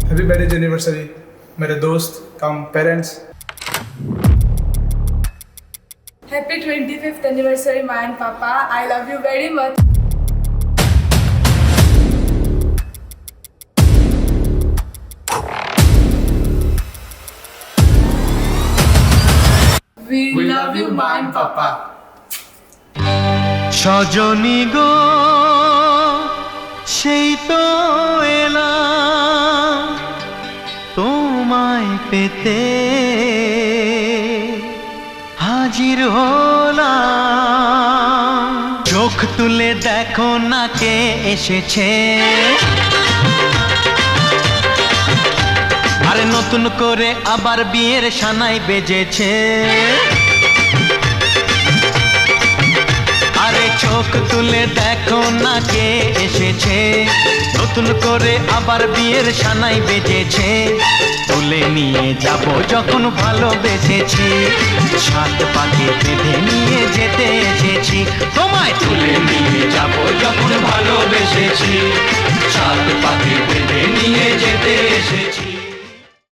Happy marriage anniversary मेरे दोस्त कम parents. Happy 25th anniversary, Ma and Papa. I love you very much. We love you, Ma and Papa. সজনী গো সেই তো এলাম তোমায় পেতে হাজির হলাম। চোখ তুলে দেখো না কে এসেছে, আরে নতুন করে আবার বিয়ের সানাই বেজেছে। আরে চোখ তুলে দেখো না কে এসেছে, নতুন করে আবার বিয়ের সানাই বেজেছে। তুলে নিয়ে যাব যখন ভালোবেসেছি, সাত পাকে বেঁধে নিয়ে যেতে এসেছি। তোমায় তুলে নিয়ে যাব যখন ভালোবেসেছি, সাত পাকে বেঁধে নিয়ে যেতে এসেছি।